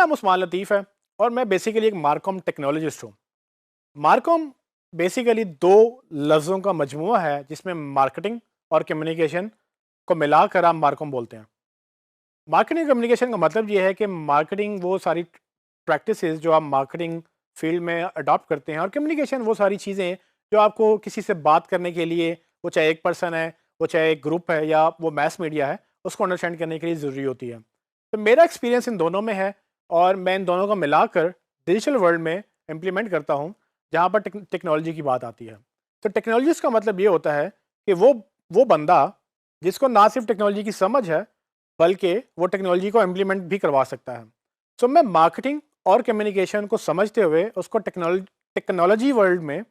नाम उस्मान लतीफ़ है और मैं बेसिकली एक मार्कॉम टेक्नोलॉजिस्ट हूँ। मार्कॉम बेसिकली 2 लफ्ज़ों का मजमूआ है जिसमें मार्केटिंग और कम्युनिकेशन को मिलाकर आप मार्कॉम बोलते हैं। मार्केटिंग कम्युनिकेशन का मतलब ये है कि मार्केटिंग वो सारी प्रैक्टिसेस जो आप मार्केटिंग फील्ड में अडॉप्ट करते हैं और कम्युनिकेशन वो सारी चीज़ें जो आपको किसी से बात करने के लिए, वो चाहे एक पर्सन है, वो चाहे एक ग्रुप है या वो मैस मीडिया है, उसको अंडरस्टैंड करने के लिए ज़रूरी होती है। तो मेरा एक्सपीरियंस इन दोनों में है और मैं इन दोनों को मिलाकर डिजिटल वर्ल्ड में इम्प्लीमेंट करता हूँ, जहाँ पर टेक्नोलॉजी की बात आती है। तो टेक्नोलॉजिस्ट का मतलब ये होता है कि वो बंदा जिसको ना सिर्फ टेक्नोलॉजी की समझ है, बल्कि वो टेक्नोलॉजी को इम्प्लीमेंट भी करवा सकता है। सो मैं मार्केटिंग और कम्युनिकेशन को समझते हुए उसको टेक्नोलॉजी वर्ल्ड में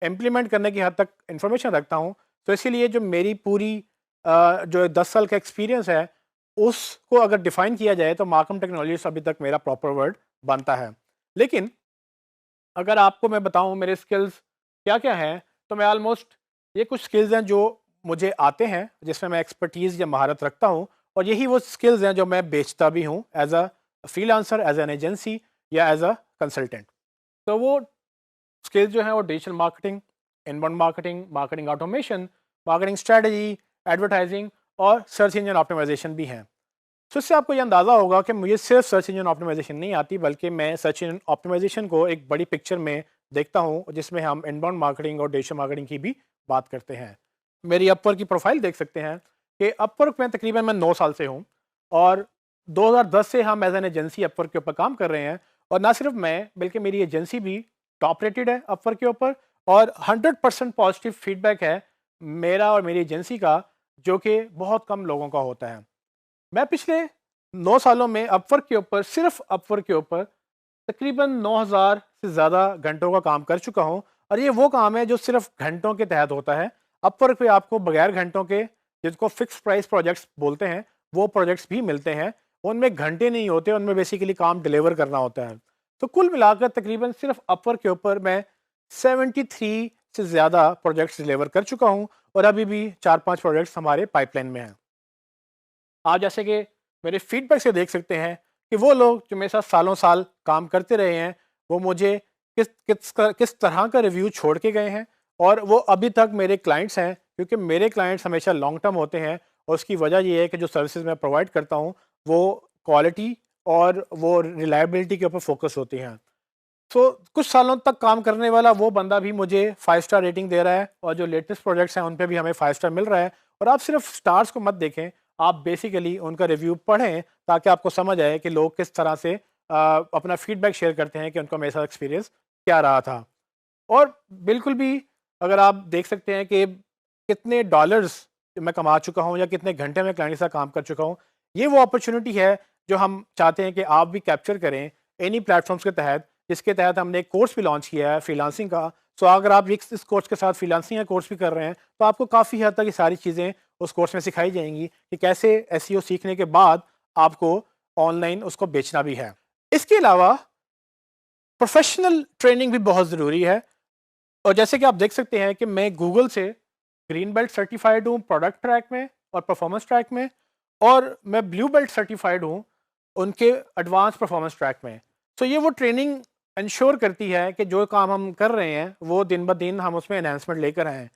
इम्प्लीमेंट करने की हद तक इंफॉर्मेशन रखता हूँ। तो इसीलिए जो मेरी पूरी जो 10 साल का एक्सपीरियंस है, उसको अगर डिफाइन किया जाए तो मार्कम टेक्नोलॉजिस्ट अभी तक मेरा प्रॉपर वर्ड बनता है। लेकिन अगर आपको मैं बताऊँ मेरे स्किल्स क्या-क्या हैं, तो मैं ऑलमोस्ट ये कुछ स्किल्स हैं जो मुझे आते हैं, जिसमें मैं एक्सपर्टीज़ या महारत रखता हूँ और यही वो स्किल्स हैं जो मैं बेचता भी हूँ as a freelancer, as an agency या एज़ अ कंसल्टेंट। तो वो स्किल्स जो हैं वो digital marketing, inbound marketing, marketing automation, marketing strategy, advertising और सर्च इंजन ऑप्टिमाइज़ेशन भी हैं। तो इससे आपको ये अंदाज़ा होगा कि मुझे सिर्फ सर्च इंजन ऑप्टिमाइज़ेशन नहीं आती, बल्कि मैं सर्च इंजन ऑप्टिमाइज़ेशन को एक बड़ी पिक्चर में देखता हूँ, जिसमें हम इनबाउंड मार्केटिंग और डिजिटल मार्केटिंग की भी बात करते हैं। मेरी अपवर्क की प्रोफ़ाइल देख सकते हैं कि अपवर्क में तकरीबन मैं 9 साल से हूँ और 2010 से हम एज़ एन एजेंसी अपवर्क के ऊपर काम कर रहे हैं और ना सिर्फ मैं, बल्कि मेरी एजेंसी भी टॉप रेटेड है अपवर्क के ऊपर और 100% पॉजिटिव फीडबैक है मेरा और मेरी एजेंसी का, जो कि बहुत कम लोगों का होता है। मैं पिछले 9 सालों में अपवर्क के ऊपर, सिर्फ अपवर्क के ऊपर तकरीबन 9000 से ज़्यादा घंटों का काम कर चुका हूँ और ये वो काम है जो सिर्फ घंटों के तहत होता है। अपवर्क पे आपको बगैर घंटों के, जिसको फिक्स प्राइस प्रोजेक्ट्स बोलते हैं, वो प्रोजेक्ट्स भी मिलते हैं। उनमें घंटे नहीं होते, उनमें बेसिकली काम डिलीवर करना होता है। तो कुल मिलाकर तकरीबन सिर्फ अपवर्क के ऊपर मैं 73 से ज़्यादा प्रोजेक्ट्स डिलीवर कर चुका हूँ और अभी भी 4-5 प्रोजेक्ट्स हमारे पाइपलाइन में हैं। आप जैसे कि मेरे फीडबैक से देख सकते हैं कि वो लोग जो मेरे साथ सालों साल काम करते रहे हैं, वो मुझे किस तरह का रिव्यू छोड़ के गए हैं और वो अभी तक मेरे क्लाइंट्स हैं, क्योंकि मेरे क्लाइंट्स हमेशा लॉन्ग टर्म होते हैं और उसकी वजह ये है कि जो सर्विसेज मैं प्रोवाइड करता हूँ वो क्वालिटी और वो रिलायबिलिटी के ऊपर फोकस होती हैं। सो कुछ सालों तक काम करने वाला वो बंदा भी मुझे 5 स्टार रेटिंग दे रहा है और जो लेटेस्ट प्रोजेक्ट्स हैं उन पे भी हमें 5 स्टार मिल रहा है। और आप सिर्फ स्टार्स को मत देखें, आप बेसिकली उनका रिव्यू पढ़ें ताकि आपको समझ आए कि लोग किस तरह से अपना फीडबैक शेयर करते हैं कि उनका मेरे साथ एक्सपीरियंस क्या रहा था। और बिल्कुल भी अगर आप देख सकते हैं कि कितने डॉलर्स मैं कमा चुका हूँ या कितने घंटे मैं क्लाइंट के साथ काम कर चुका हूँ, ये वो अपॉर्चुनिटी है जो हम चाहते हैं कि आप भी कैप्चर करें इन्हीं प्लेटफॉर्म्स के तहत, जिसके तहत हमने एक कोर्स भी लॉन्च किया है फ्रीलांसिंग का। सो अगर आप इस कोर्स के साथ फ्रीलांसिंग का कोर्स भी कर रहे हैं, तो आपको काफ़ी हद तक ये सारी चीज़ें उस कोर्स में सिखाई जाएंगी कि कैसे एसईओ सीखने के बाद आपको ऑनलाइन उसको बेचना भी है। इसके अलावा प्रोफेशनल ट्रेनिंग भी बहुत ज़रूरी है और जैसे कि आप देख सकते हैं कि मैं गूगल से ग्रीन बेल्ट सर्टिफाइड हूँ प्रोडक्ट ट्रैक में और परफॉर्मेंस ट्रैक में, और मैं ब्लू बेल्ट सर्टिफाइड हूँ उनके एडवांस परफॉर्मेंस ट्रैक में। तो ये वो ट्रेनिंग इंश्योर करती है कि जो काम हम कर रहे हैं वो दिन ब दिन हम उसमें एनहांसमेंट लेकर आएँ।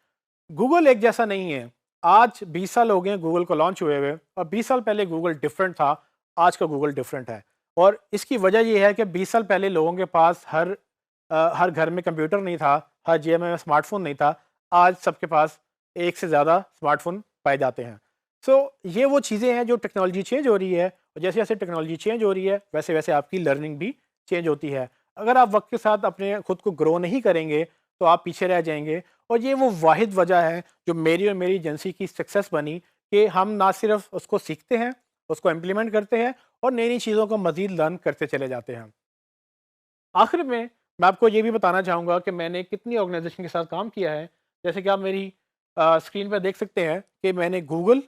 गूगल एक जैसा नहीं है। आज 20 साल हो गए हैं गूगल को लॉन्च हुए हुए और 20 साल पहले गूगल डिफरेंट था, आज का गूगल डिफरेंट है। और इसकी वजह ये है कि 20 साल पहले लोगों के पास हर घर में कंप्यूटर नहीं था, हर जेब में स्मार्टफ़ोन नहीं था। आज सबके पास एक से ज़्यादा स्मार्टफ़ोन पाए जाते हैं। सो ये वो चीज़ें हैं जो टेक्नोलॉजी चेंज हो रही है और जैसे-जैसे टेक्नोलॉजी चेंज हो रही है, वैसे-वैसे आपकी लर्निंग भी चेंज होती है। अगर आप वक़्त के साथ अपने खुद को ग्रो नहीं करेंगे, तो आप पीछे रह जाएँगे। और ये वो वाहिद वजह है जो मेरी और मेरी एजेंसी की सक्सेस बनी कि हम ना सिर्फ उसको सीखते हैं, उसको इम्प्लीमेंट करते हैं और नई-नई चीज़ों को मज़ीद लर्न करते चले जाते हैं। आखिर में मैं आपको ये भी बताना चाहूँगा कि मैंने कितनी ऑर्गेनाइज़ेशन के साथ काम किया है। जैसे कि आप मेरी स्क्रीन पे देख सकते हैं कि मैंने गूगल,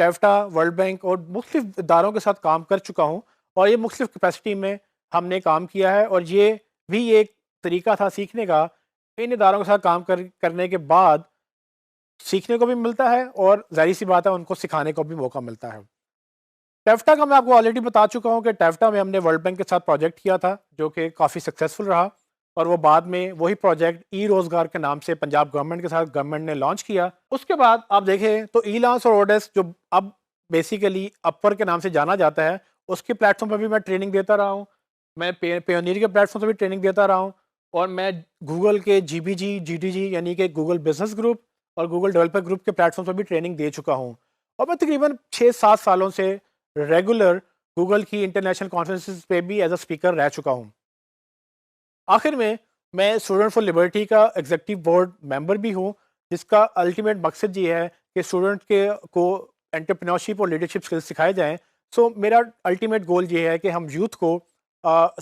टेफ्टा, वर्ल्ड बैंक और मुख्तलिफ इदारों के साथ काम कर चुका हूँ और ये मुख्तलिफ कैपेसिटी में हमने काम किया है और ये भी एक तरीका था सीखने का। इन इदारों के साथ काम करने के बाद सीखने को भी मिलता है और ज़ाहिर-सी बात है उनको सिखाने को भी मौका मिलता है। टेफ्टा का मैं आपको ऑलरेडी बता चुका हूँ कि टेफ्टा में हमने वर्ल्ड बैंक के साथ प्रोजेक्ट किया था जो कि काफ़ी सक्सेसफुल रहा, और वो बाद में वही प्रोजेक्ट ई रोज़गार के नाम से पंजाब गवर्नमेंट के साथ गवर्नमेंट ने लॉन्च किया। उसके बाद आप देखें तो ई लांस और ओडेस जो अब बेसिकली अपवर के नाम से जाना जाता है, उसके प्लेटफॉर्म पर भी मैं ट्रेनिंग देता रहा हूँ। मैं पेयोनियर के प्लेटफॉर्म पर भी ट्रेनिंग देता रहा हूँ, और मैं गूगल के जीबीजी जीडीजी यानी कि गूगल बिजनेस ग्रुप और गूगल डेवलपर ग्रुप के प्लेटफॉर्म पर भी ट्रेनिंग दे चुका हूँ। और मैं तकरीबन 6-7 सालों से रेगुलर गूगल की इंटरनेशनल कॉन्फ्रेंसेस पे भी एज अ स्पीकर रह चुका हूँ। आखिर में मैं स्टूडेंट फॉर लिबर्टी का एग्जीक्यूटिव बोर्ड मेंबर भी हूँ, जिसका अल्टीमेट मकसद ये है कि स्टूडेंट के को एंटरप्रेन्योरशिप और लीडरशिप स्किल्स सिखाए जाएं। सो मेरा अल्टीमेट गोल ये है कि हम यूथ को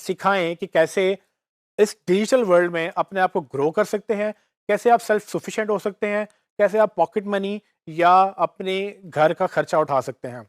सिखाएं कि कैसे इस डिजिटल वर्ल्ड में अपने आप को ग्रो कर सकते हैं, कैसे आप सेल्फ सफिशिएंट हो सकते हैं, कैसे आप पॉकेट मनी या अपने घर का खर्चा उठा सकते हैं।